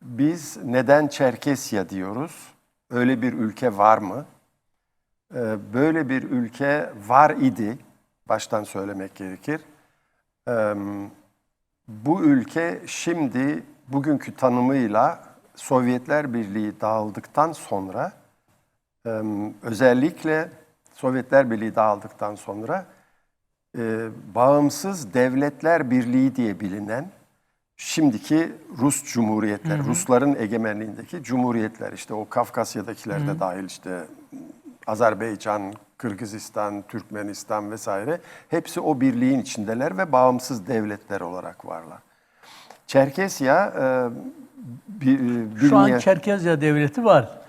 Biz neden Çerkesya diyoruz? Öyle bir ülke var mı? Böyle bir ülke var idi. Baştan söylemek gerekir. Bu ülke şimdi bugünkü tanımıyla Sovyetler Birliği dağıldıktan sonra özellikle Sovyetler Birliği dağıldıktan sonra Bağımsız Devletler Birliği diye bilinen şimdiki Rus Cumhuriyetler, Rusların egemenliğindeki cumhuriyetler, işte o Kafkasya'dakiler de dahil, işte Azerbaycan, Kırgızistan, Türkmenistan vesaire, hepsi o birliğin içindeler ve bağımsız devletler olarak varlar. Çerkesya şu an Çerkezya devleti var.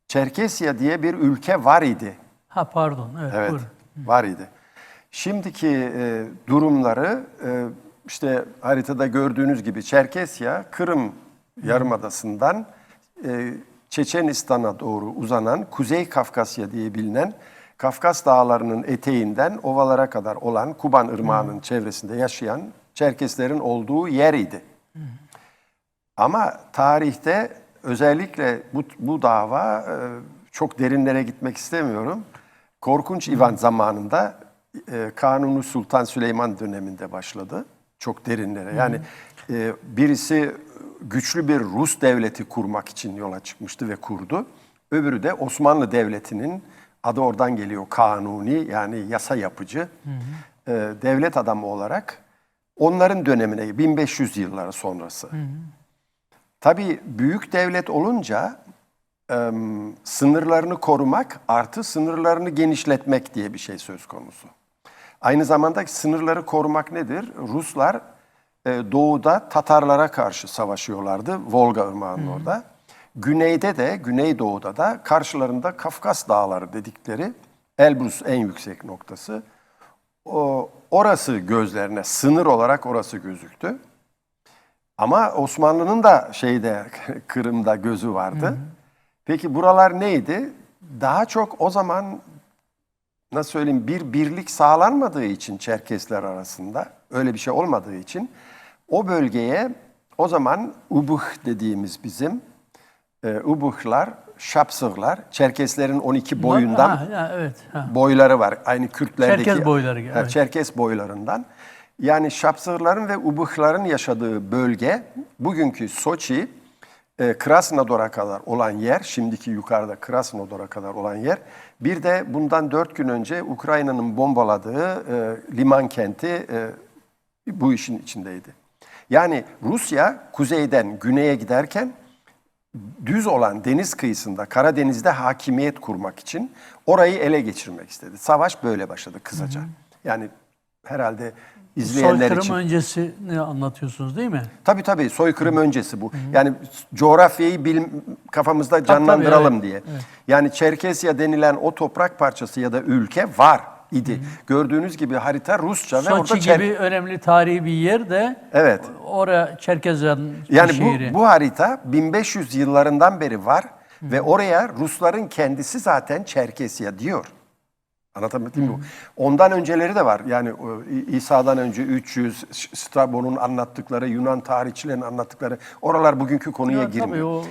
Çerkesya diye bir ülke var idi. Ha pardon, evet, Evet, buyurun. var idi. Şimdiki durumları işte haritada gördüğünüz gibi Çerkesya, Kırım Yarımadası'ndan Çeçenistan'a doğru uzanan Kuzey Kafkasya diye bilinen Kafkas Dağları'nın eteğinden ovalara kadar olan Kuban Irmağı'nın çevresinde yaşayan Çerkeslerin olduğu yer idi. Ama tarihte özellikle bu dava, çok derinlere gitmek istemiyorum, Korkunç İvan zamanında Kanuni Sultan Süleyman döneminde başladı. Çok derinlere. Yani birisi güçlü bir Rus devleti kurmak için yola çıkmıştı ve kurdu. Öbürü de Osmanlı Devleti'nin, adı oradan geliyor, kanuni, yani yasa yapıcı devlet adamı olarak onların dönemine, 1500 yılları sonrası. Tabii büyük devlet olunca sınırlarını korumak artı sınırlarını genişletmek diye bir şey söz konusu. Aynı zamanda sınırları korumak nedir? Ruslar doğuda Tatarlara karşı savaşıyorlardı, Volga Irmağı'nın orada. Güneyde de, Güneydoğu'da da karşılarında Kafkas Dağları dedikleri Elbrus en yüksek noktası. Orası gözlerine, sınır olarak orası gözüktü. Ama Osmanlı'nın da Kırım'da gözü vardı. Peki buralar neydi? Daha çok o zaman, nasıl söyleyeyim, bir birlik sağlanmadığı için Çerkesler arasında, öyle bir şey olmadığı için o bölgeye o zaman Ubuh dediğimiz bizim Ubuhlar, Şapsıglar, Çerkeslerin 12 boyundan boyları var. Aynı Kürtlerdeki Çerkes boyları. Evet. Çerkes boylarından. Yani Şapsıgların ve Ubuhların yaşadığı bölge, bugünkü Soçi, Krasnodar'a kadar olan yer, şimdiki yukarıda Krasnodar'a kadar olan yer. Bir de bundan 4 gün önce Ukrayna'nın bombaladığı liman kenti bu işin içindeydi. Yani Rusya kuzeyden güneye giderken düz olan deniz kıyısında, Karadeniz'de hakimiyet kurmak için orayı ele geçirmek istedi. Savaş böyle başladı kısaca. Yani herhalde izleyenler için. Soykırım öncesini anlatıyorsunuz değil mi? Tabii, soykırım öncesi bu. Yani coğrafyayı kafamızda canlandıralım evet. diye. Evet. Yani Çerkesya denilen o toprak parçası ya da ülke var idi. Gördüğünüz gibi harita Rusça ve orada Soçi gibi önemli tarihi bir yer de oraya Çerkezya'nın şehri. Yani bu harita 1500 yıllarından beri var ve oraya Rusların kendisi zaten Çerkesya diyor. Anlatabildim mi? Ondan önceleri de var. Yani İsa'dan önce 300, Strabo'nun anlattıkları, Yunan tarihçilerin anlattıkları, oralar bugünkü konuya girmiyor.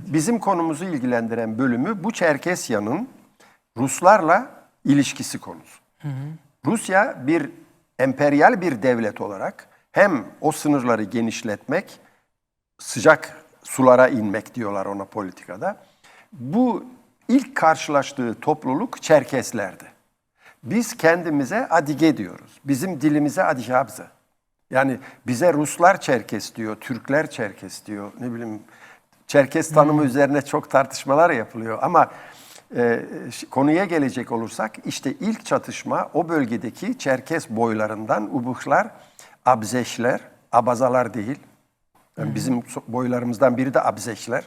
Bizim konumuzu ilgilendiren bölümü bu Çerkesya'nın Ruslarla ilişkisi konusu. Rusya bir emperyal bir devlet olarak hem o sınırları genişletmek, sıcak sulara inmek diyorlar ona politikada. Bu ilk karşılaştığı topluluk Çerkeslerdi. Biz kendimize Adige diyoruz. Bizim dilimize Adihabze. Yani bize Ruslar Çerkes diyor, Türkler Çerkes diyor. Ne bileyim, Çerkes tanımı üzerine çok tartışmalar yapılıyor. Ama konuya gelecek olursak, işte ilk çatışma o bölgedeki Çerkes boylarından Ubuhlar, Abzeşler, Abazalar değil. Yani bizim boylarımızdan biri de Abzeşler.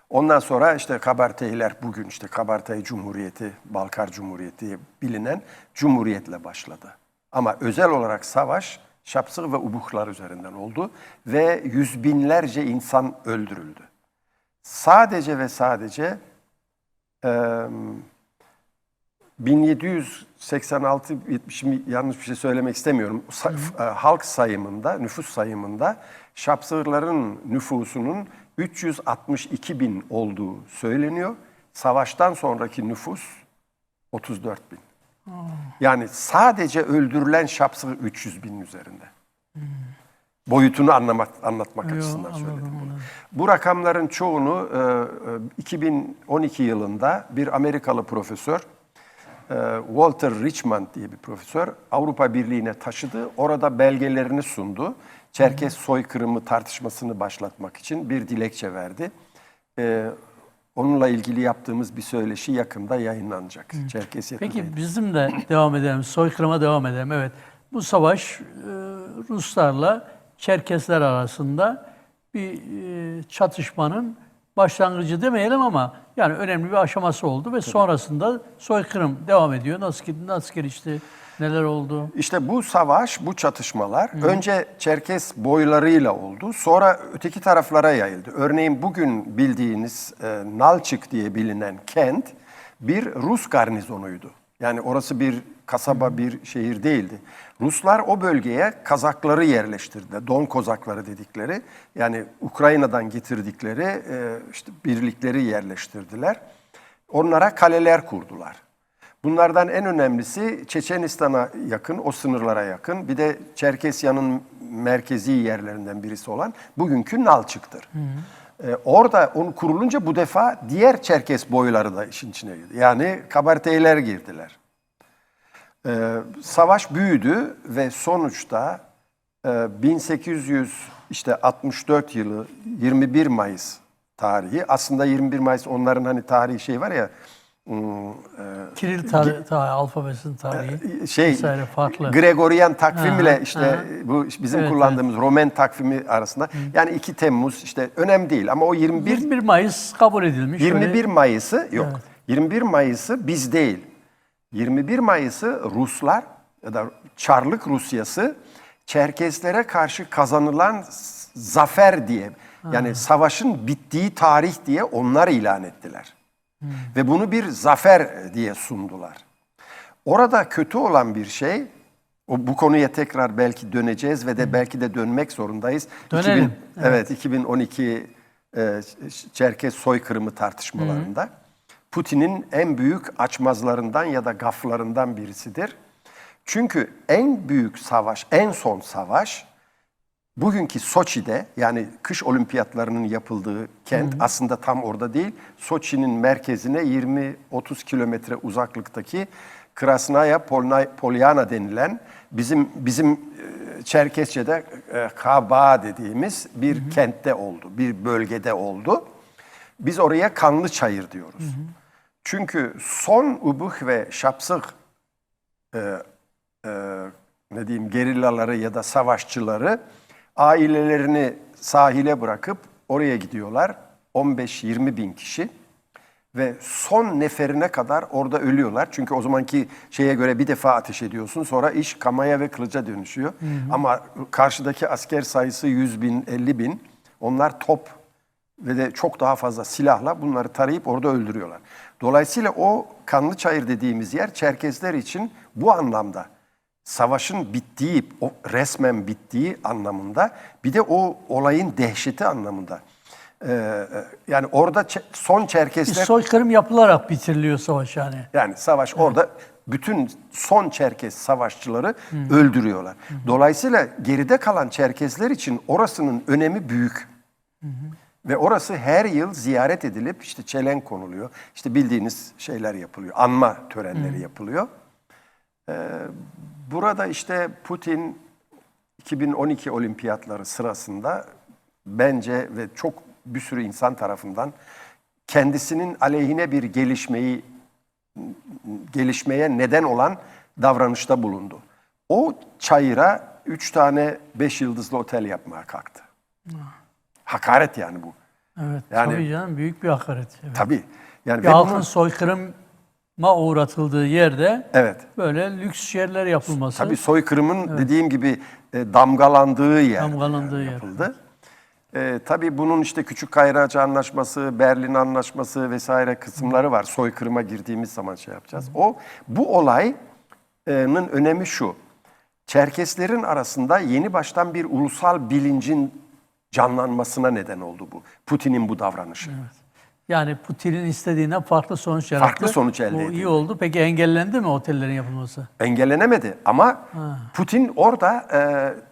Ondan sonra işte Kabarteyler, bugün işte Kabartey Cumhuriyeti, Balkar Cumhuriyeti diye bilinen cumhuriyetle başladı. Ama özel olarak savaş Şapsıg ve Ubuhlar üzerinden oldu ve yüz binlerce insan öldürüldü. Sadece ve sadece 1786-70, yanlış bir şey söylemek istemiyorum, halk sayımında, nüfus sayımında Şapsığırların nüfusunun 362 bin olduğu söyleniyor. Savaştan sonraki nüfus 34 bin. Yani sadece öldürülen Şapsığır 300 binin üzerinde. Boyutunu anlatmak açısından söyledim bunu. Bu rakamların çoğunu 2012 yılında bir Amerikalı profesör, Walter Richmond diye bir profesör Avrupa Birliği'ne taşıdı. Orada belgelerini sundu. Çerkes soykırımı tartışmasını başlatmak için bir dilekçe verdi. Onunla ilgili yaptığımız bir söyleşi yakında yayınlanacak. Çerkes yakındaydı. Peki bizim de devam edelim, soykırıma devam edelim. Evet, bu savaş Ruslarla Çerkesler arasında bir çatışmanın başlangıcı demeyelim ama yani önemli bir aşaması oldu ve sonrasında soykırım devam ediyor. Nasıl gelişti, neler oldu? İşte bu savaş, bu çatışmalar önce Çerkes boylarıyla oldu, sonra öteki taraflara yayıldı. Örneğin bugün bildiğiniz Nalçık diye bilinen kent bir Rus garnizonuydu. Yani orası bir kasaba, bir şehir değildi. Ruslar o bölgeye Kazakları yerleştirdiler. Don Kozakları dedikleri, yani Ukrayna'dan getirdikleri işte birlikleri yerleştirdiler. Onlara kaleler kurdular. Bunlardan en önemlisi Çeçenistan'a yakın, o sınırlara yakın. Bir de Çerkesya'nın merkezi yerlerinden birisi olan bugünkü Nalçık'tır. Orada onu kurulunca bu defa diğer Çerkes boyları da işin içine girdi. Yani kabarteyler girdiler. Savaş büyüdü ve sonuçta 1864 yılı 21 Mayıs tarihi, aslında 21 Mayıs onların hani tarihi şey var ya, Kiril tarihi, alfabesinin tarihi vesaire farklı. Gregorian takvim ile işte bu bizim kullandığımız Roman takvimi arasında. Yani 2 Temmuz işte önemli değil ama o 21 Mayıs kabul edilmiş. 21 Mayıs'ı yok. Evet. 21 Mayıs'ı biz değil. 21 Mayıs'ı Ruslar ya da Çarlık Rusyası Çerkeslere karşı kazanılan zafer diye, yani savaşın bittiği tarih diye onlar ilan ettiler. Ve bunu bir zafer diye sundular. Orada kötü olan bir şey, bu konuya tekrar belki döneceğiz ve de belki de dönmek zorundayız. Dönelim. Evet, 2012 Çerkes soykırımı tartışmalarında. Putin'in en büyük açmazlarından ya da gaflarından birisidir. Çünkü en büyük savaş, en son savaş bugünkü Soçi'de, yani kış olimpiyatlarının yapıldığı kent aslında tam orada değil. Soçi'nin merkezine 20-30 kilometre uzaklıktaki Krasnaya Polyana denilen bizim Çerkesçe'de Kaba dediğimiz bir kentte oldu, bir bölgede oldu. Biz oraya Kanlıçayır diyoruz. Çünkü son Ubuh ve Şapsık ne diyeyim, gerillaları ya da savaşçıları ailelerini sahile bırakıp oraya gidiyorlar. 15-20 bin kişi ve son neferine kadar orada ölüyorlar. Çünkü o zamanki şeye göre bir defa ateş ediyorsun, sonra iş kamaya ve kılıca dönüşüyor. Ama karşıdaki asker sayısı 100 bin, 50 bin. Onlar top ve de çok daha fazla silahla bunları tarayıp orada öldürüyorlar. Dolayısıyla o Kanlıçayır dediğimiz yer Çerkesler için bu anlamda savaşın bittiği, o resmen bittiği anlamında, bir de o olayın dehşeti anlamında. Yani orada son Çerkesler... Bir soykırım yapılarak bitiriliyor savaş yani. Yani savaş orada bütün son Çerkes savaşçıları öldürüyorlar. Dolayısıyla geride kalan Çerkesler için orasının önemi büyük. Ve orası her yıl ziyaret edilip işte çelenk konuluyor. İşte bildiğiniz şeyler yapılıyor. Anma törenleri yapılıyor. Burada işte Putin 2012 olimpiyatları sırasında bence ve çok bir sürü insan tarafından kendisinin aleyhine bir gelişmeye neden olan davranışta bulundu. O çayıra 3 tane 5 yıldızlı otel yapmaya kalktı. Hakaret yani bu. Evet, yani, tabii canım, büyük bir hakaret. Evet. Tabii. Yani bir halkın soykırıma uğratıldığı yerde böyle lüks yerler yapılması. Tabii soykırımın dediğim gibi damgalandığı yer yapıldı. Tabii bunun işte Küçük Kayracı Anlaşması, Berlin Anlaşması vesaire kısımları var. Soykırıma girdiğimiz zaman şey yapacağız. Bu olayın önemi şu. Çerkeslerin arasında yeni baştan bir ulusal bilincin canlanmasına neden oldu bu. Putin'in bu davranışı. Yani Putin'in istediğinden farklı sonuç yarattı. Farklı sonuç elde Bu edildi. iyi oldu. Peki engellendi mi otellerin yapılması? Engellenemedi ama Putin orada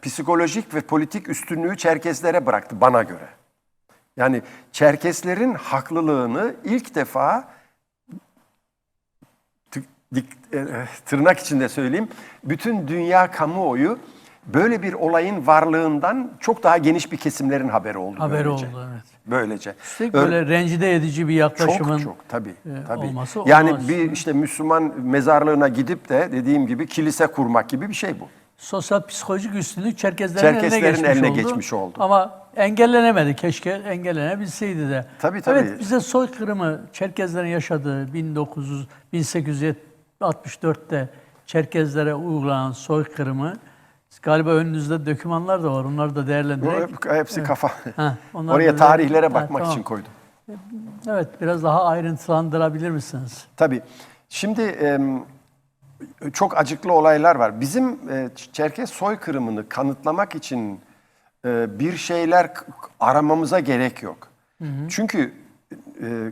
psikolojik ve politik üstünlüğü Çerkezlere bıraktı bana göre. Yani Çerkeslerin haklılığını ilk defa tırnak içinde söyleyeyim, bütün dünya kamuoyu böyle bir olayın varlığından çok daha geniş bir kesimlerin haberi oldu. Haberi böylece. oldu, evet. Böylece. Üstelik böyle rencide edici bir yaklaşımın Çok tabii. olması Yani olmaz. bir işte Müslüman mezarlığına gidip de dediğim gibi kilise kurmak gibi bir şey bu. Sosyal psikolojik üstünlük Çerkezlerin Eline geçmiş oldu. Ama engellenemedi. Keşke engellenebilseydi de. Tabii. Evet, bize soykırımı, Çerkezlerin yaşadığı 1864'te Çerkezlere uygulanan soykırımı, galiba önünüzde dokümanlar da var. Onları da değerlendirerek. Hepsi kafa. onlar Oraya da tarihlere bakmak tamam. için koydum. Evet, biraz daha ayrıntılandırabilir misiniz? Tabii. Şimdi çok acıklı olaylar var. Bizim Çerkez soykırımını kanıtlamak için bir şeyler aramamıza gerek yok. Çünkü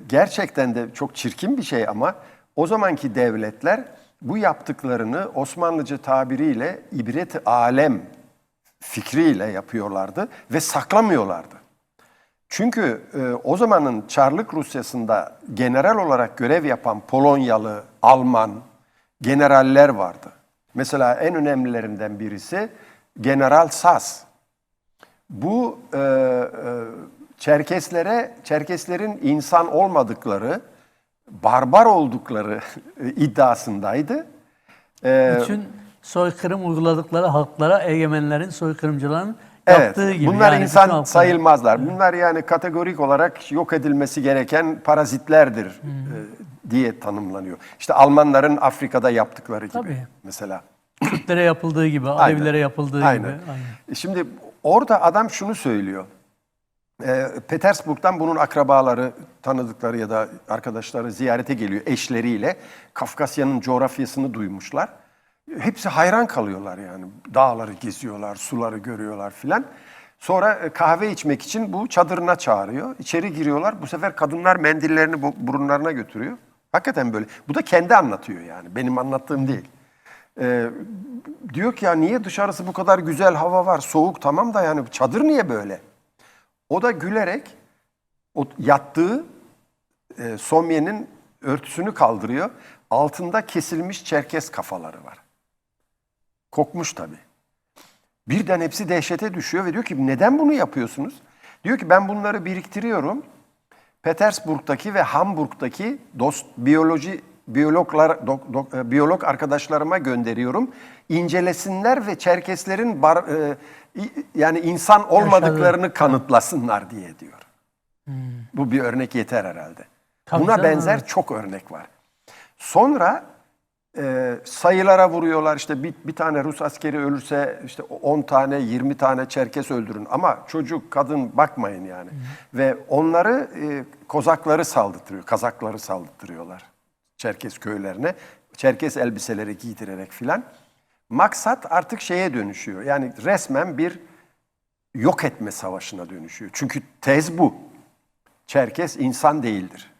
gerçekten de çok çirkin bir şey ama o zamanki devletler bu yaptıklarını Osmanlıca tabiriyle ibret-i alem fikriyle yapıyorlardı ve saklamıyorlardı. Çünkü o zamanın Çarlık Rusyası'nda general olarak görev yapan Polonyalı, Alman generaller vardı. Mesela en önemlilerinden birisi General Sas. Bu Çerkeslerin insan olmadıkları, barbar oldukları iddiasındaydı. Bütün soykırım uyguladıkları halklara egemenlerin, soykırımcıların Evet, yaptığı gibi. bunlar yani insan bütün halklara. sayılmazlar. Bunlar yani kategorik olarak yok edilmesi gereken parazitlerdir diye tanımlanıyor. İşte Almanların Afrika'da yaptıkları gibi Tabii. mesela. Kürtlere yapıldığı gibi, Alevilere yapıldığı Aynen. gibi. Aynen. Şimdi orada adam şunu söylüyor. Petersburg'dan bunun akrabaları, tanıdıkları ya da arkadaşları ziyarete geliyor eşleriyle. Kafkasya'nın coğrafyasını duymuşlar. Hepsi hayran kalıyorlar yani. Dağları geziyorlar, suları görüyorlar filan. Sonra kahve içmek için bu çadırına çağırıyor. İçeri giriyorlar. Bu sefer kadınlar mendillerini burunlarına götürüyor. Hakikaten böyle. Bu da kendi anlatıyor yani. Benim anlattığım değil. Diyor ki ya niye dışarısı bu kadar güzel, hava var, soğuk tamam da yani çadır niye böyle? O da gülerek o yattığı somyenin örtüsünü kaldırıyor. Altında kesilmiş Çerkes kafaları var. Kokmuş tabii. Birden hepsi dehşete düşüyor ve diyor ki neden bunu yapıyorsunuz? Diyor ki ben bunları biriktiriyorum. Petersburg'daki ve Hamburg'daki biyolog arkadaşlarıma gönderiyorum. İncelesinler ve Çerkeslerin yani insan olmadıklarını kanıtlasınlar diye diyor. Bu bir örnek yeter herhalde. Tabii Buna canım, benzer evet. çok örnek var. Sonra sayılara vuruyorlar işte bir tane Rus askeri ölürse işte 10 tane 20 tane Çerkes öldürün ama çocuk kadın bakmayın yani. Ve onları Kozakları saldırtırıyor, Kazakları saldırtırıyorlar Çerkes köylerine. Çerkes elbiseleri giydirerek filan. Maksat artık şeye dönüşüyor yani resmen bir yok etme savaşına dönüşüyor. Çünkü tez bu. Çerkes insan değildir.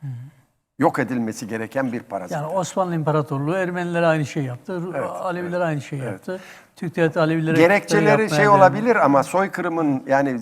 Yok edilmesi gereken bir parazit. Yani Osmanlı İmparatorluğu Ermenilere aynı şey yaptı. Alevilere aynı şey yaptı. Türk Devleti Alevilere Gerekçeleri şey olabilir ama soykırımın yani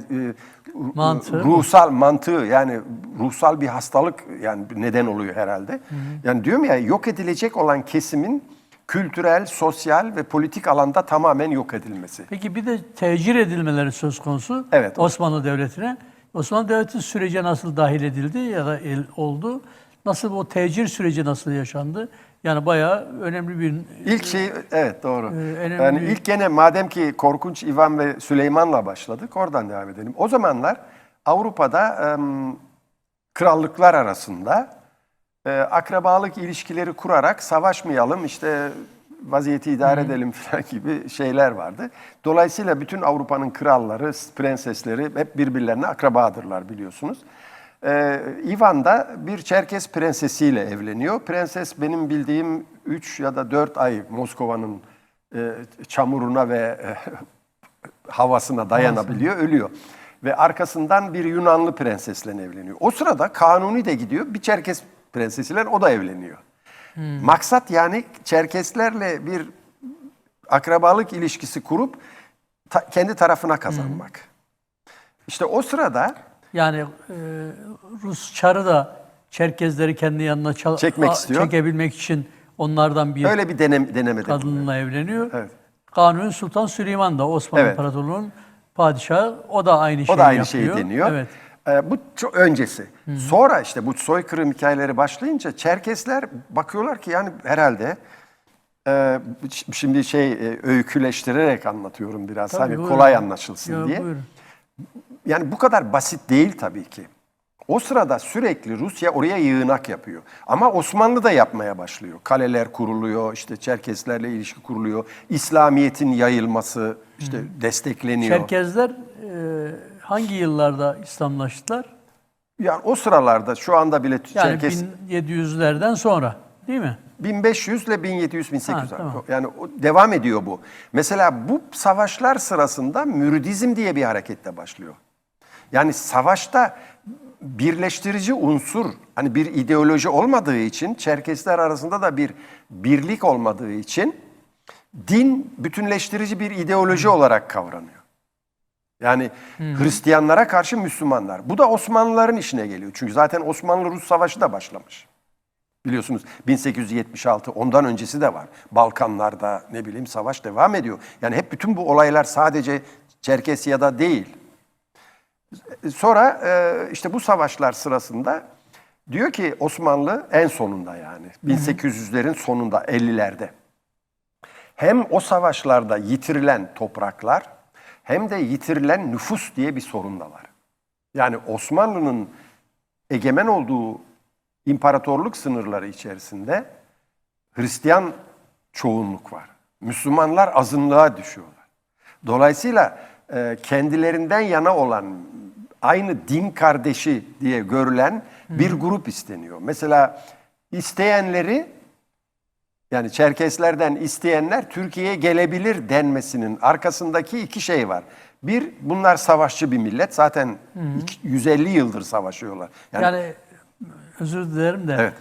Mantığı ruhsal mantığı yani ruhsal bir hastalık yani neden oluyor herhalde. Yani diyorum ya yok edilecek olan kesimin kültürel, sosyal ve politik alanda tamamen yok edilmesi. Peki bir de tecir edilmeleri söz konusu Evet. Osmanlı Devleti'ne. Osmanlı Devleti sürece nasıl dahil edildi ya da oldu? Nasıl o tecir süreci nasıl yaşandı? Yani bayağı önemli bir... İlk şey evet doğru. önemli Yani bir- ilk gene madem ki Korkunç İvan ve Süleyman'la başladık oradan devam edelim. O zamanlar Avrupa'da krallıklar arasında akrabalık ilişkileri kurarak savaşmayalım işte vaziyeti idare edelim falan gibi şeyler vardı. Dolayısıyla bütün Avrupa'nın kralları, prensesleri hep birbirlerine akrabadırlar biliyorsunuz. İvan da bir Çerkes prensesiyle evleniyor. Prenses benim bildiğim 3 ya da 4 ay Moskova'nın çamuruna ve havasına dayanabiliyor, ölüyor. ve arkasından bir Yunanlı prensesle evleniyor. O sırada Kanuni de gidiyor, bir Çerkes prensesiyle o da evleniyor. Maksat yani Çerkeslerle bir akrabalık ilişkisi kurup kendi tarafına kazanmak. İşte o sırada Yani Rus Çarı da Çerkezleri kendi yanına Çekmek istiyor. çekebilmek için onlardan bir öyle bir deneme de kadınla evleniyor. Evet. Kanuni Sultan Süleyman da Osmanlı Evet. İmparatorluğu'nun padişahı. O da aynı şeyi O da aynı yapıyor. şeyi deniyor. Evet. Bu çok öncesi. Sonra işte bu soykırım hikayeleri başlayınca Çerkesler bakıyorlar ki yani herhalde şimdi öyküleştirerek anlatıyorum biraz Tabii, hani buyurun. kolay anlaşılsın Yo, diye. buyurun. Yani bu kadar basit değil tabii ki. O sırada sürekli Rusya oraya yığınak yapıyor. Ama Osmanlı da yapmaya başlıyor. Kaleler kuruluyor, işte Çerkeslerle ilişki kuruluyor. İslamiyet'in yayılması işte destekleniyor. Çerkezler hangi yıllarda İslamlaştılar? Yani o sıralarda şu anda bile Yani Çerkes 1700'lerden sonra değil mi? 1500 ile 1700-1800 Ha, tamam. yani devam ediyor bu. Mesela bu savaşlar sırasında Müridizm diye bir harekette başlıyor. Yani savaşta birleştirici unsur, hani bir ideoloji olmadığı için, Çerkesler arasında da bir birlik olmadığı için din bütünleştirici bir ideoloji olarak kavranıyor. Yani Hristiyanlara karşı Müslümanlar. Bu da Osmanlıların işine geliyor. Çünkü zaten Osmanlı-Rus Savaşı da başlamış. Biliyorsunuz 1876, ondan öncesi de var. Balkanlarda ne bileyim savaş devam ediyor. Yani hep bütün bu olaylar sadece Çerkesya'da değil. Sonra işte bu savaşlar sırasında diyor ki Osmanlı en sonunda yani 1800'lerin sonunda 50'lerde hem o savaşlarda yitirilen topraklar hem de yitirilen nüfus diye bir sorun da var. Yani Osmanlı'nın egemen olduğu imparatorluk sınırları içerisinde Hristiyan çoğunluk var. Müslümanlar azınlığa düşüyorlar. Dolayısıyla kendilerinden yana olan aynı din kardeşi diye görülen bir grup isteniyor. Mesela isteyenleri yani Çerkeslerden isteyenler Türkiye'ye gelebilir denmesinin arkasındaki iki şey var. Bir, bunlar savaşçı bir millet. Zaten 150 yıldır savaşıyorlar. Yani özür dilerim de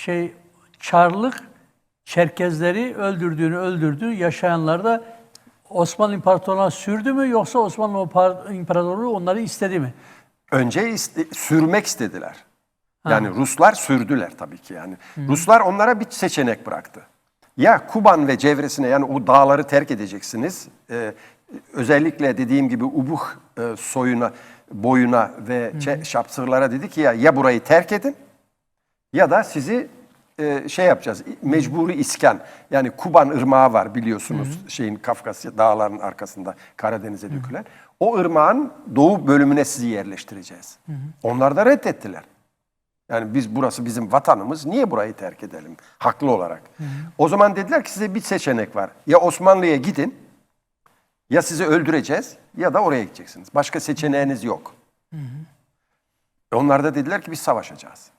Evet. Çarlık Çerkezleri öldürdü. Yaşayanlar da Osmanlı İmparatorluğu'na sürdü mü yoksa Osmanlı İmparatorluğu onları istedi mi? Önce sürmek istediler. Yani Ruslar sürdüler tabii ki yani. Ruslar onlara bir seçenek bıraktı. Ya Kuban ve çevresine yani o dağları terk edeceksiniz. Özellikle dediğim gibi Ubuh soyuna, boyuna ve Şapsırlara dedi ki ya burayı terk edin ya da sizi yapacağız. Mecburi iskan. Yani Kuban ırmağı var biliyorsunuz Kafkasya dağlarının arkasında Karadeniz'e dökülen. O ırmağın doğu bölümüne sizi yerleştireceğiz. Onlar da reddettiler. Yani burası bizim vatanımız. Niye burayı terk edelim? Haklı olarak. O zaman dediler ki size bir seçenek var. Ya Osmanlı'ya gidin, ya sizi öldüreceğiz ya da oraya gideceksiniz. Başka seçeneğiniz yok. Onlar da dediler ki biz savaşacağız.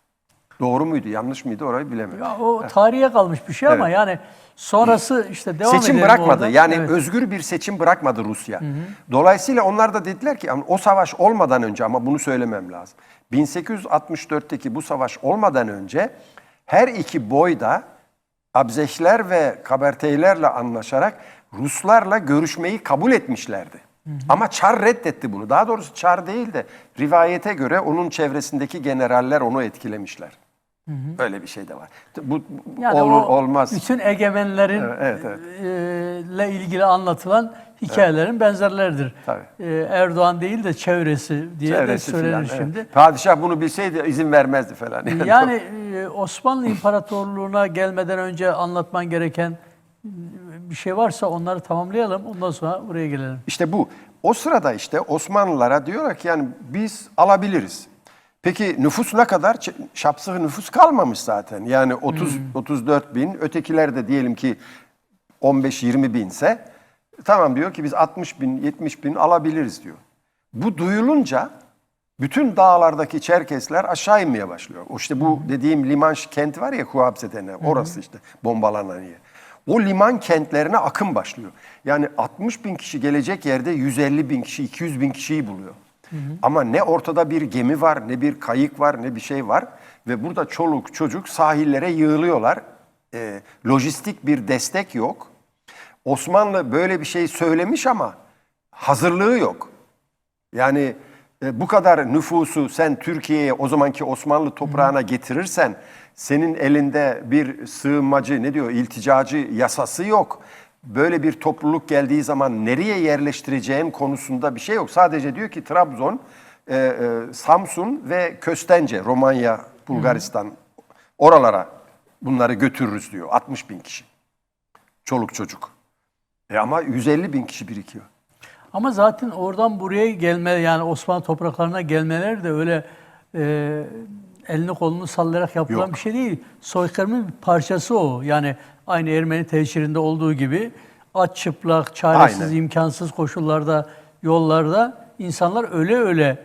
Doğru muydu, yanlış mıydı orayı bilemiyorum. Ya o tarihe kalmış bir şey ama yani sonrası işte devam seçim edelim bırakmadı. oradan. Yani Evet. özgür bir seçim bırakmadı Rusya. Dolayısıyla onlar da dediler ki o savaş olmadan önce ama bunu söylemem lazım. 1864'teki bu savaş olmadan önce her iki boy da Abzeşler ve Kaberteylerle anlaşarak Ruslarla görüşmeyi kabul etmişlerdi. Ama Çar reddetti bunu. Daha doğrusu Çar değil de rivayete göre onun çevresindeki generaller onu etkilemişler. Öyle bir şey de var. Bu Yani olur o olmaz. bütün egemenlerin Evet. ile ilgili anlatılan hikayelerin benzerleridir. Tabii. Erdoğan değil de çevresi diye Çevresi de söylenir filan, şimdi. evet. Padişah bunu bilseydi izin vermezdi falan. Yani Osmanlı İmparatorluğu'na gelmeden önce anlatman gereken bir şey varsa onları tamamlayalım. Ondan sonra buraya gelelim. İşte bu. O sırada işte Osmanlılara diyorlar ki yani biz alabiliriz. Peki nüfus ne kadar? Şapsığı nüfus kalmamış zaten. Yani 34 bin, ötekiler de diyelim ki 15-20 binse tamam diyor ki biz 60 bin, 70 bin alabiliriz diyor. Bu duyulunca bütün dağlardaki Çerkesler aşağı inmeye başlıyor. O işte bu dediğim liman kenti var ya Kuhabse denen, orası işte bombalanan yer. O liman kentlerine akın başlıyor. Yani 60 bin kişi gelecek yerde 150 bin kişi, 200 bin kişiyi buluyor. Ama ne ortada bir gemi var, ne bir kayık var, ne bir şey var. Ve burada çoluk çocuk sahillere yığılıyorlar. Lojistik bir destek yok. Osmanlı böyle bir şey söylemiş ama hazırlığı yok. Yani bu kadar nüfusu sen Türkiye'ye, o zamanki Osmanlı toprağına getirirsen senin elinde bir sığınmacı, ne diyor, ilticacı yasası yok. Böyle bir topluluk geldiği zaman nereye yerleştireceğin konusunda bir şey yok. Sadece diyor ki Trabzon, Samsun ve Köstence, Romanya, Bulgaristan, oralara bunları götürürüz diyor. 60 bin kişi. Çoluk çocuk. Ama 150 bin kişi birikiyor. Ama zaten oradan buraya gelme, yani Osmanlı topraklarına gelmeler de öyle elini kolunu sallayarak yapılan Yok. bir şey değil. Soykırımın bir parçası o. Yani aynı Ermeni teşhirinde olduğu gibi aç çıplak, çaresiz, Aynen. imkansız koşullarda, yollarda insanlar öyle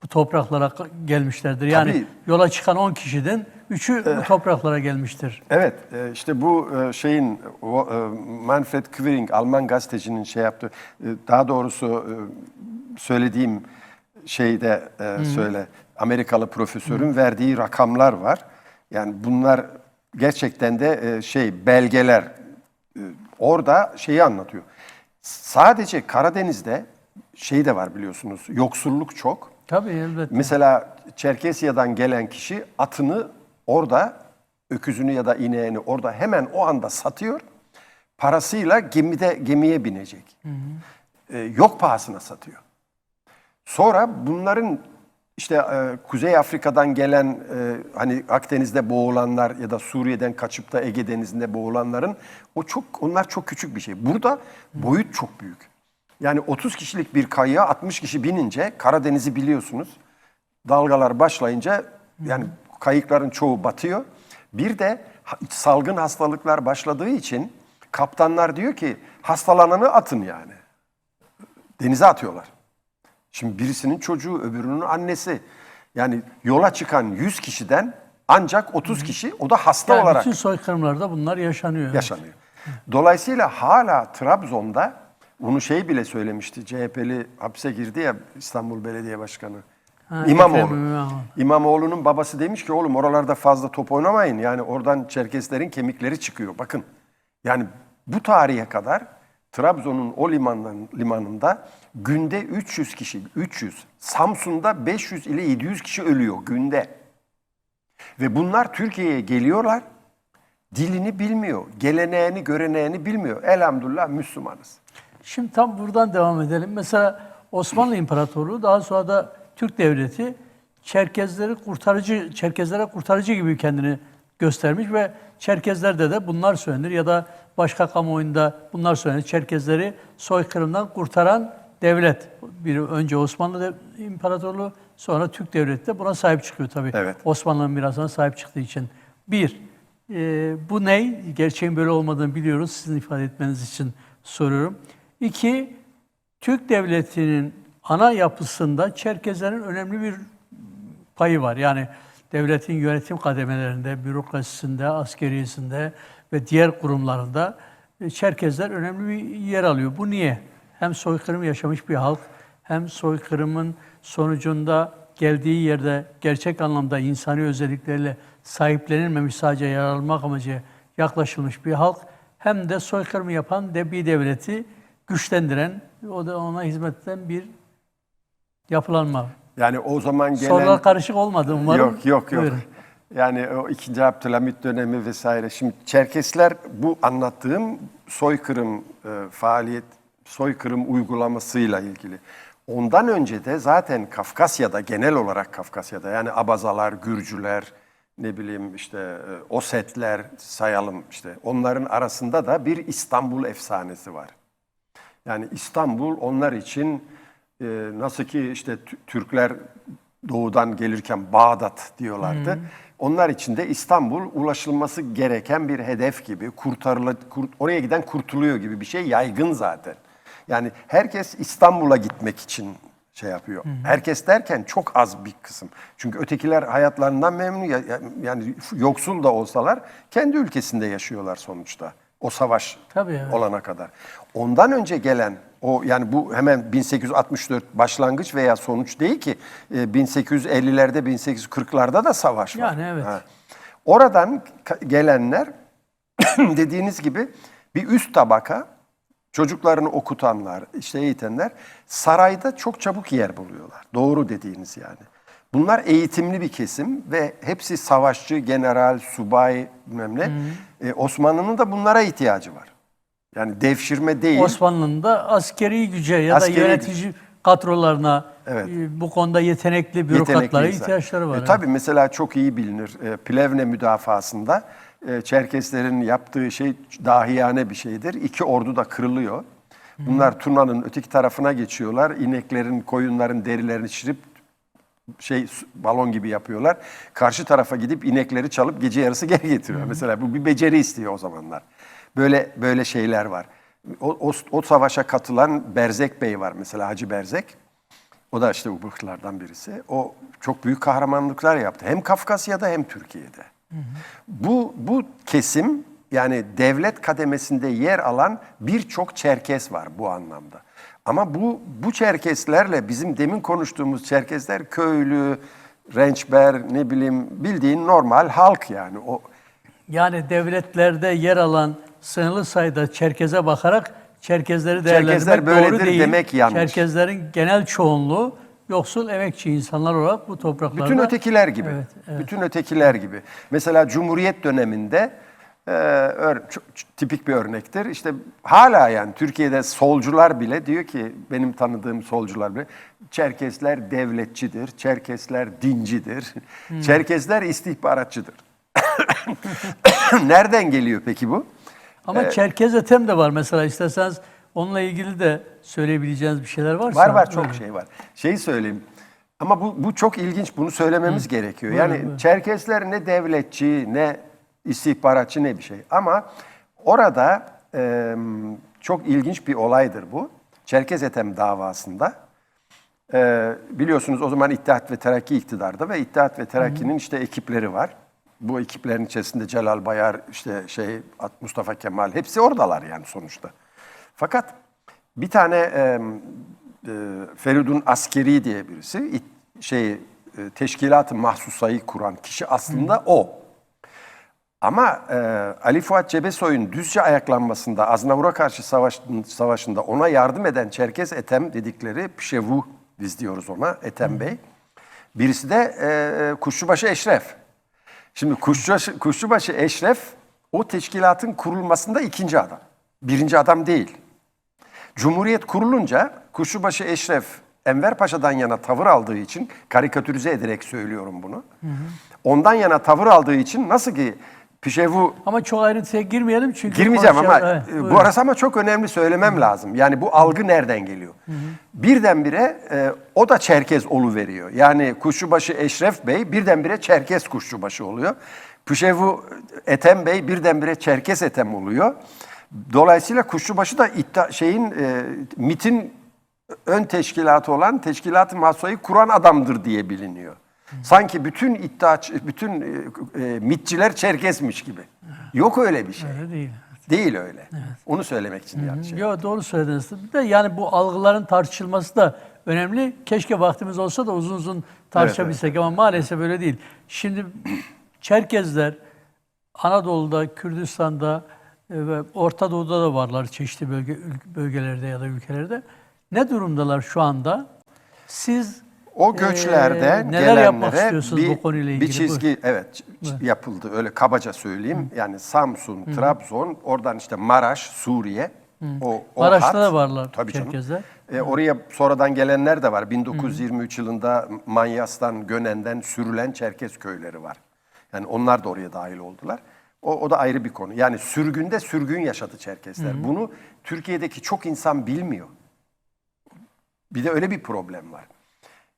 bu topraklara gelmişlerdir. Yani Tabii. yola çıkan 10 kişiden 3'ü bu topraklara gelmiştir. Evet, işte bu Manfred Quering, Alman gazetecinin şey yaptı. Daha doğrusu söylediğim şeyde söyle, Amerikalı profesörün verdiği rakamlar var. Yani bunlar gerçekten de belgeler. Orada şeyi anlatıyor. Sadece Karadeniz'de şey de var biliyorsunuz, yoksulluk çok. Tabii elbette. Mesela Çerkesya'dan gelen kişi atını orada, öküzünü ya da ineğini orada hemen o anda satıyor. Parasıyla gemiye binecek. Yok pahasına satıyor. Sonra bunların işte Kuzey Afrika'dan gelen hani Akdeniz'de boğulanlar ya da Suriye'den kaçıp da Ege Denizi'nde boğulanların onlar çok küçük bir şey. Burada boyut çok büyük. Yani 30 kişilik bir kayığa 60 kişi binince Karadeniz'i biliyorsunuz. Dalgalar başlayınca yani kayıkların çoğu batıyor. Bir de salgın hastalıklar başladığı için kaptanlar diyor ki hastalananı atın yani. Denize atıyorlar. Şimdi birisinin çocuğu, öbürünün annesi. Yani yola çıkan 100 kişiden ancak 30 kişi, o da hasta Yani olarak bütün soykırımlarda bunlar yaşanıyor. yaşanıyor. Dolayısıyla hala Trabzon'da, bunu bile söylemişti. CHP'li hapse girdi ya, İstanbul Belediye Başkanı. İmamoğlu. Ekrem İmamoğlu. İmamoğlu'nun babası demiş ki oğlum oralarda fazla top oynamayın. Yani oradan Çerkeslerin kemikleri çıkıyor. Bakın yani bu tarihe kadar Trabzon'un o limanında günde 300 kişi, Samsun'da 500 ile 700 kişi ölüyor günde. Ve bunlar Türkiye'ye geliyorlar, dilini bilmiyor, geleneğini, göreneğini bilmiyor. Elhamdülillah Müslümanız. Şimdi tam buradan devam edelim. Mesela Osmanlı İmparatorluğu, daha sonra da Türk Devleti Çerkezlere kurtarıcı gibi kendini göstermiş ve Çerkezlerde de bunlar söylenir ya da başka kamuoyunda bunlar söylenir. Çerkezleri soykırımdan kurtaran devlet. Önce Osmanlı İmparatorluğu, sonra Türk Devleti de buna sahip çıkıyor tabii. Evet. Osmanlı'nın mirasına sahip çıktığı için. Bu ne? Gerçeğin böyle olmadığını biliyoruz. Sizin ifade etmeniz için soruyorum. 2, Türk Devleti'nin ana yapısında Çerkezlerin önemli bir payı var. Yani devletin yönetim kademelerinde, bürokrasisinde, askeriyesinde ve diğer kurumlarında Çerkezler önemli bir yer alıyor. Bu niye? Hem soykırım yaşamış bir halk, hem soykırımın sonucunda geldiği yerde gerçek anlamda insani özelliklerle sahiplenilmemiş, sadece yararlanmak amacı yaklaşılmış bir halk, hem de soykırımı yapan bir devleti güçlendiren, o da ona hizmet eden bir yapılanma. Yani o zaman gelen... Sorular karışık olmadı umarım. Yok. Buyurun. Yani o 2. Abdülhamit dönemi vesaire. Şimdi Çerkesler bu anlattığım soykırım soykırım uygulamasıyla ilgili. Ondan önce de zaten Kafkasya'da, genel olarak Kafkasya'da, yani Abazalar, Gürcüler, ne bileyim işte Osetler sayalım işte. Onların arasında da bir İstanbul efsanesi var. Yani İstanbul onlar için nasıl ki işte Türkler doğudan gelirken Bağdat diyorlardı. Onlar için de İstanbul ulaşılması gereken bir hedef gibi, oraya giden kurtuluyor gibi bir şey, yaygın zaten. Yani herkes İstanbul'a gitmek için şey yapıyor. Herkes derken çok az bir kısım. Çünkü ötekiler hayatlarından memnun, yani yoksul da olsalar kendi ülkesinde yaşıyorlar sonuçta. O savaş Tabii, evet. olana kadar. Ondan önce gelen O yani bu hemen 1864 başlangıç veya sonuç değil ki. 1850'lerde, 1840'larda da savaş var. Yani evet. Oradan gelenler dediğiniz gibi bir üst tabaka, çocuklarını okutanlar, işte eğitenler sarayda çok çabuk yer buluyorlar. Doğru dediğiniz yani. Bunlar eğitimli bir kesim ve hepsi savaşçı, general, subay bilmem ne. Osmanlı'nın da bunlara ihtiyacı var. Yani devşirme değil. Osmanlı'nın da askeri güce ya Askeri da yönetici kadrolarına Evet. Bu konuda yetenekli bürokratlara Yetenekli insan. ihtiyaçları var. Evet. Tabii mesela çok iyi bilinir. Plevne müdafasında Çerkeslerin yaptığı şey dahiyane bir şeydir. İki ordu da kırılıyor. Bunlar Turna'nın öteki tarafına geçiyorlar. İneklerin, koyunların derilerini şişirip balon gibi yapıyorlar. Karşı tarafa gidip inekleri çalıp gece yarısı geri getiriyor. Mesela bu bir beceri istiyor o zamanlar. Böyle şeyler var. O savaşa katılan Berzek Bey var mesela, Hacı Berzek. O da işte Ubıklardan birisi. O çok büyük kahramanlıklar yaptı. Hem Kafkasya'da hem Türkiye'de. Bu kesim yani devlet kademesinde yer alan birçok Çerkes var bu anlamda. Ama bu Çerkeslerle bizim demin konuştuğumuz Çerkesler köylü, rençber, ne bileyim bildiğin normal halk yani. Yani devletlerde yer alan sınırlı sayıda Çerkez'e bakarak Çerkezleri Çerkezler değerlendirmek böyledir doğru değil. demek yanlış. Çerkezlerin genel çoğunluğu yoksul emekçi insanlar olarak bu topraklarda. Bütün ötekiler gibi. Evet. Bütün ötekiler gibi. Mesela Cumhuriyet döneminde çok tipik bir örnektir. İşte hala yani Türkiye'de solcular bile diyor ki, benim tanıdığım solcular bile, Çerkesler devletçidir, Çerkesler dincidir, Çerkesler istihbaratçıdır. Nereden geliyor peki bu? Ama Çerkez etem de var mesela, isterseniz onunla ilgili de söyleyebileceğiniz bir şeyler varsa. Var çok öyle. şey var. Şeyi söyleyeyim. Ama bu çok ilginç. Bunu söylememiz gerekiyor. Yani Çerkesler ne devletçi, ne istihbaratçı, ne bir şey. Ama orada çok ilginç bir olaydır bu. Çerkez Ethem davasında. Biliyorsunuz o zaman İttihat ve Terakki iktidarda ve İttihat ve Terakki'nin işte ekipleri var. Bu ekiplerin içerisinde Celal Bayar, işte Mustafa Kemal, hepsi oradalar yani sonuçta. Fakat bir tane Feridun Askeri diye birisi Teşkilat-ı Mahsusa'yı kuran kişi aslında o. Ama Ali Fuat Cebesoy'un Düzce ayaklanmasında, Aznavur'a karşı savaşında ona yardım eden Çerkes Ethem dedikleri Pişevu, biz diyoruz ona, Ethem Bey. Birisi de Kuşçubaşı Eşref. Şimdi Kuşçubaşı Eşref o teşkilatın kurulmasında ikinci adam. Birinci adam değil. Cumhuriyet kurulunca Kuşçubaşı Eşref Enver Paşa'dan yana tavır aldığı için, karikatürize ederek söylüyorum bunu. Ondan yana tavır aldığı için nasıl ki Pişevu... Ama çok ayrıntıya girmeyelim çünkü... Girmeyeceğim ama evet, bu arası ama çok önemli söylemem lazım. Yani bu algı nereden geliyor? Birdenbire o da Çerkez oluveriyor. Yani Kuşçubaşı Eşref Bey birdenbire Çerkez Kuşçubaşı oluyor. Pişevu Ethem Bey birdenbire Çerkez Ethem oluyor. Dolayısıyla Kuşçubaşı da MİT'in ön teşkilatı olan Teşkilat-ı Mahsusa'yı kuran adamdır diye biliniyor. Sanki bütün MİT'çiler Çerkesmiş gibi. Yok öyle bir şey. Öyle değil. Değil öyle. Evet. Onu söylemek için yanlış. Yo, doğru söylediniz. Bir de yani bu algıların tartışılması da önemli. Keşke vaktimiz olsa da uzun uzun tartışabilsek ama maalesef öyle değil. Şimdi Çerkezler Anadolu'da, Kürdistan'da ve Orta Doğu'da da varlar, çeşitli bölgelerde ya da ülkelerde. Ne durumdalar şu anda? Siz o göçlerde neler yapmak gelenlere istiyorsunuz bu konuyla ilgili? bir çizgi yapıldı. Öyle kabaca söyleyeyim. Yani Samsun, Trabzon, oradan işte Maraş, Suriye. O Maraş'ta hat. da varlar Tabii canım. Çerkezler. Oraya sonradan gelenler de var. 1923 yılında Manyas'tan, Gönen'den sürülen Çerkez köyleri var. Yani onlar da oraya dahil oldular. O da ayrı bir konu. Yani sürgünde sürgün yaşadı Çerkesler. Bunu Türkiye'deki çok insan bilmiyor. Bir de öyle bir problem var.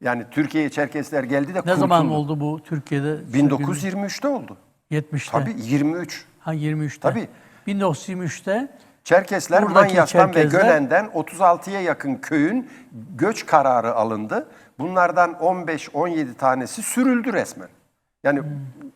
Yani Türkiye'ye Çerkesler geldi de kurtuldu. Ne zaman oldu bu Türkiye'de? 1923'te oldu. 70'te. Tabii 23. Ha 23'te. Tabii. 1923'te Çerkesler buradaki Manyas'tan ve Çerkezler- Gönen'den 36'ya yakın köyün göç kararı alındı. Bunlardan 15-17 tanesi sürüldü resmen. Yani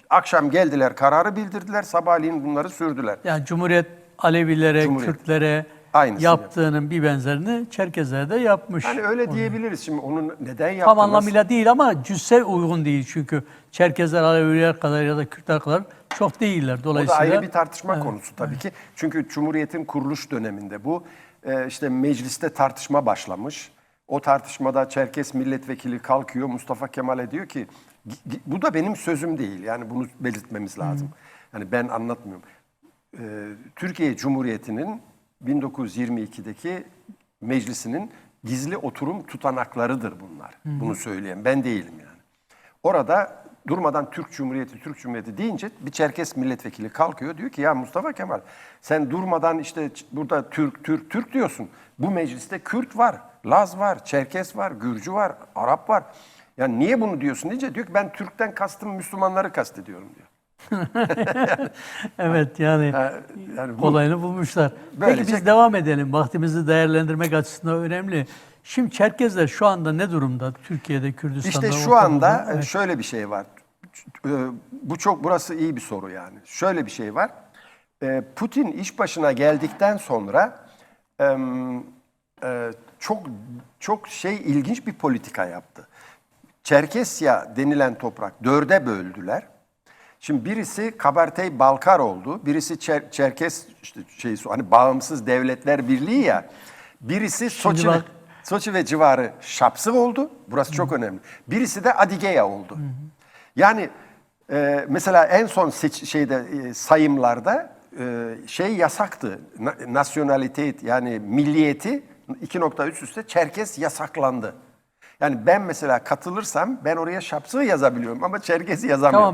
akşam geldiler, kararı bildirdiler, sabahleyin bunları sürdüler. yani Cumhuriyet Alevilere, Cumhuriyet. Kürtlere, Aynısını yaptığının bir benzerini Çerkezler de yapmış. Yani öyle diyebiliriz. Şimdi onun neden yaptığını... Tam anlamıyla değil ama cüsse uygun değil çünkü Çerkezler Aleviler kadar ya da Kürtler kadar çok değiller. O da Dolayısıyla ayrı bir tartışma konusu tabii ki. Çünkü Cumhuriyet'in kuruluş döneminde bu işte mecliste tartışma başlamış. O tartışmada Çerkes milletvekili kalkıyor, Mustafa Kemal'e diyor ki bu da benim sözüm değil. Yani bunu belirtmemiz lazım. Yani ben anlatmıyorum. Türkiye Cumhuriyeti'nin 1922'deki meclisinin gizli oturum tutanaklarıdır bunlar. Bunu söyleyen ben değilim yani. Orada durmadan Türk Cumhuriyeti deyince bir Çerkes milletvekili kalkıyor. Diyor ki ya Mustafa Kemal sen durmadan işte burada Türk diyorsun. Bu mecliste Kürt var, Laz var, Çerkes var, Gürcü var, Arap var. Yani niye bunu diyorsun deyince diyor ki ben Türk'ten kastım Müslümanları kastediyorum diyor. evet yani yani bu- kolayını bulmuşlar. Böylece- Peki biz devam edelim. Vaktimizi değerlendirmek açısından önemli. Şimdi Çerkezler şu anda ne durumda Türkiye'de, Kürdistan'da? İşte şu Orta anda Doğu'da? şöyle bir şey var. Burası iyi bir soru yani. Şöyle bir şey var. Putin iş başına geldikten sonra çok ilginç bir politika yaptı. Çerkesya denilen toprak 4'e böldüler. Şimdi birisi Kabardey-Balkar oldu. Birisi Çerkes hani bağımsız devletler birliği ya. Birisi bak- Soçi ve civarı Şapsı oldu. Burası çok önemli. Birisi de Adigeya oldu. Yani mesela en son sayımlarda yasaktı. Nasyonalite yani milliyeti 2.3 üstte Çerkes yasaklandı. Yani ben mesela katılırsam ben oraya Şapsı yazabiliyorum ama Çerkes'i yazamıyorum. Tamam.